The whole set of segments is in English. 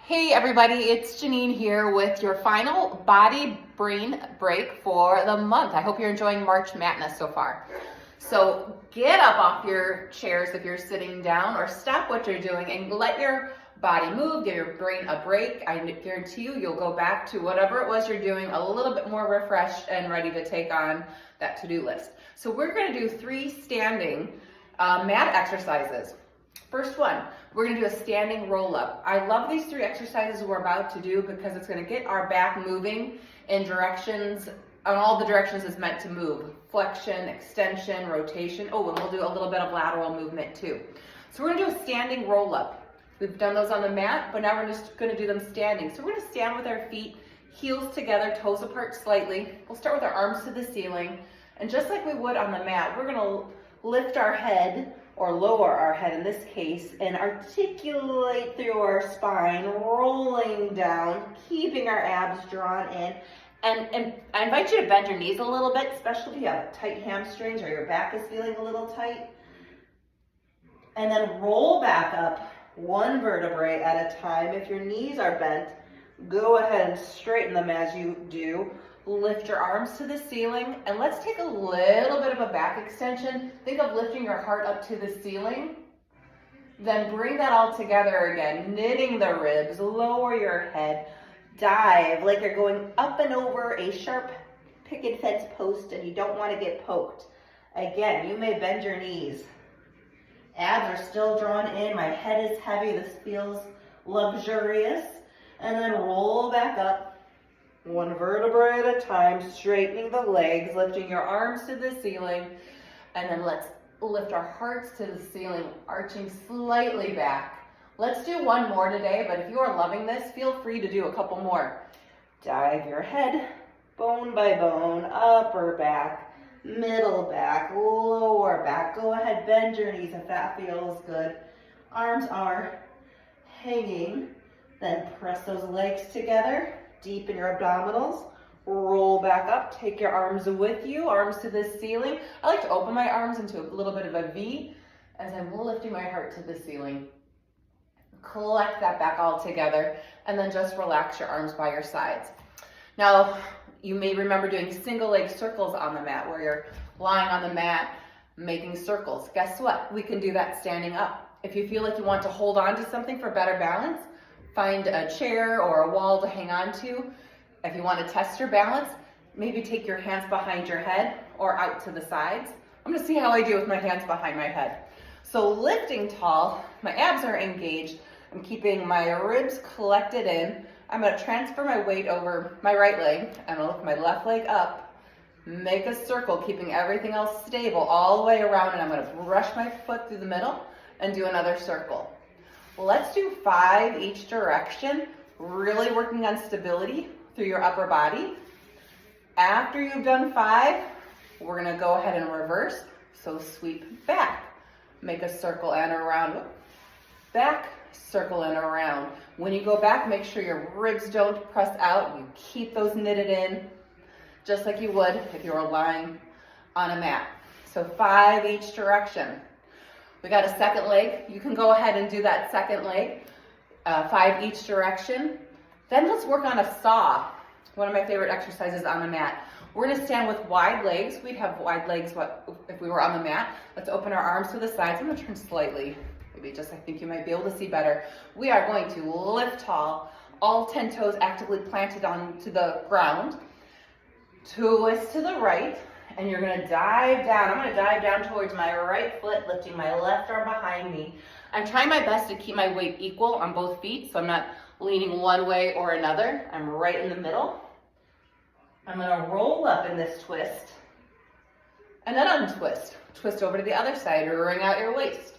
Hey everybody, it's Janine here with your final body brain break for the month. I hope you're enjoying March Madness so far. So get up off your chairs if you're sitting down, or stop what you're doing and let your body move, give your brain a break. I guarantee you'll go back to whatever it was you're doing a little bit more refreshed and ready to take on that to-do list. So we're going to do 3 standing mat exercises. First one, we're going to do a standing roll-up. I love these 3 exercises we're about to do because it's going to get our back moving in directions, on all the directions it's meant to move. Flexion, extension, rotation. Oh, and we'll do a little bit of lateral movement too. So we're going to do a standing roll-up. We've done those on the mat, but now we're just going to do them standing. So we're going to stand with our feet, heels together, toes apart slightly. We'll start with our arms to the ceiling. And just like we would on the mat, we're going to lift our head, or lower our head in this case, and articulate through our spine, rolling down, keeping our abs drawn in. And I invite you to bend your knees a little bit, especially if you have tight hamstrings or your back is feeling a little tight. And then roll back up 1 vertebrae at a time. If your knees are bent, go ahead and straighten them as you do. Lift your arms to the ceiling, and let's take a little bit of a back extension. Think of lifting your heart up to the ceiling. Then bring that all together again, knitting the ribs, lower your head, dive like you're going up and over a sharp picket fence post and you don't want to get poked. Again, you may bend your knees. Abs are still drawn in, my head is heavy, this feels luxurious. And then roll back up. 1 vertebrae at a time, straightening the legs, lifting your arms to the ceiling, and then let's lift our hearts to the ceiling, arching slightly back. Let's do 1 more today, but if you are loving this, feel free to do a couple more. Dive your head, bone by bone, upper back, middle back, lower back. Go ahead, bend your knees if that feels good. Arms are hanging, then press those legs together. Deepen your abdominals, roll back up, take your arms with you, arms to the ceiling. I like to open my arms into a little bit of a V as I'm lifting my heart to the ceiling. Collect that back all together, and then just relax your arms by your sides. Now, you may remember doing single leg circles on the mat, where you're lying on the mat making circles. Guess what? We can do that standing up. If you feel like you want to hold on to something for better balance, find a chair or a wall to hang on to. If you want to test your balance, maybe take your hands behind your head or out to the sides. I'm going to see how I do with my hands behind my head. So lifting tall, my abs are engaged. I'm keeping my ribs collected in. I'm going to transfer my weight over my right leg. I'm going to lift my left leg up, make a circle, keeping everything else stable all the way around, and I'm going to brush my foot through the middle and do another circle. Let's do 5 each direction, really working on stability through your upper body. After you've done 5, we're going to go ahead and reverse. So sweep back, make a circle and around, back, circle and around. When you go back, make sure your ribs don't press out. You keep those knitted in, just like you would if you were lying on a mat. So 5 each direction. We got a second leg. You can go ahead and do that second leg, 5 each direction. Then let's work on a saw, one of my favorite exercises on the mat. We're going to stand with wide legs. We'd have wide legs if we were on the mat. Let's open our arms to the sides. I'm going to turn slightly, maybe just I think you might be able to see better. We are going to lift tall, all 10 toes actively planted onto the ground. Twist to the right. And you're going to dive down. I'm going to dive down towards my right foot, lifting my left arm behind me. I'm trying my best to keep my weight equal on both feet, so I'm not leaning one way or another. I'm right in the middle. I'm going to roll up in this twist, and then untwist. Twist over to the other side, wring out your waist.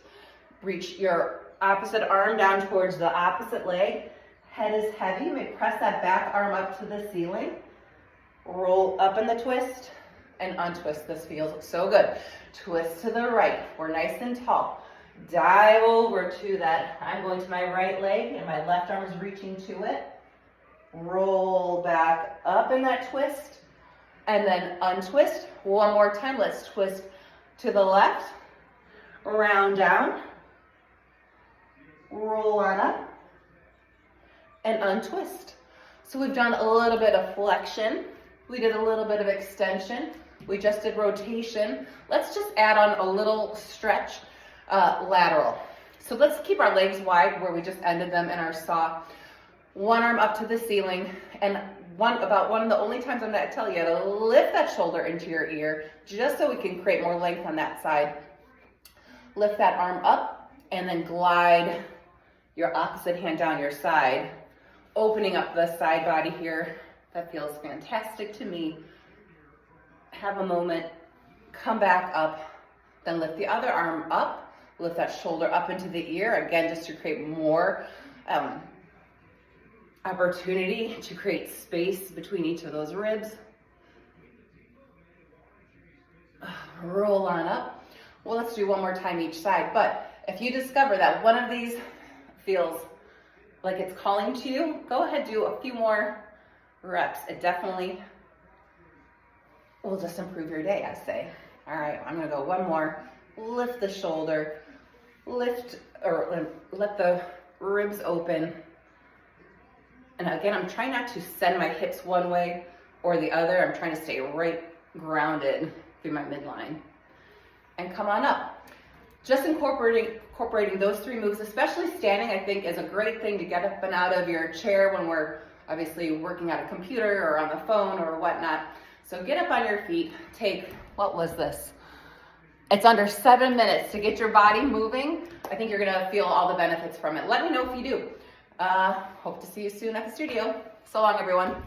Reach your opposite arm down towards the opposite leg. Head is heavy. You may press that back arm up to the ceiling. Roll up in the twist and untwist. This feels so good. Twist to the right. We're nice and tall. Dive over to that. I'm going to my right leg and my left arm is reaching to it. Roll back up in that twist and then untwist. 1 more time. Let's twist to the left, round down, roll on up, and untwist. So we've done a little bit of flexion. We did a little bit of extension. We just did rotation. Let's just add on a little stretch, lateral. So let's keep our legs wide where we just ended them in our saw. One arm up to the ceiling, and one of the only times I'm gonna tell you to lift that shoulder into your ear, just so we can create more length on that side. Lift that arm up, and then glide your opposite hand down your side, opening up the side body here. That feels fantastic to me. Have a moment, come back up, then lift the other arm up, lift that shoulder up into the ear, again, just to create more opportunity to create space between each of those ribs. Roll on up. Well, let's do one more time each side, but if you discover that one of these feels like it's calling to you, go ahead, do a few more reps. It definitely will just improve your day, I say. All right, I'm gonna go one more. Lift the shoulder, lift, or let the ribs open. And again, I'm trying not to send my hips one way or the other. I'm trying to stay right grounded through my midline. And come on up. Just incorporating those three moves, especially standing, I think is a great thing to get up and out of your chair when we're obviously working at a computer or on the phone or whatnot. So get up on your feet, take, what was this? It's under 7 minutes to get your body moving. I think you're gonna feel all the benefits from it. Let me know if you do. Hope to see you soon at the studio. So long, everyone.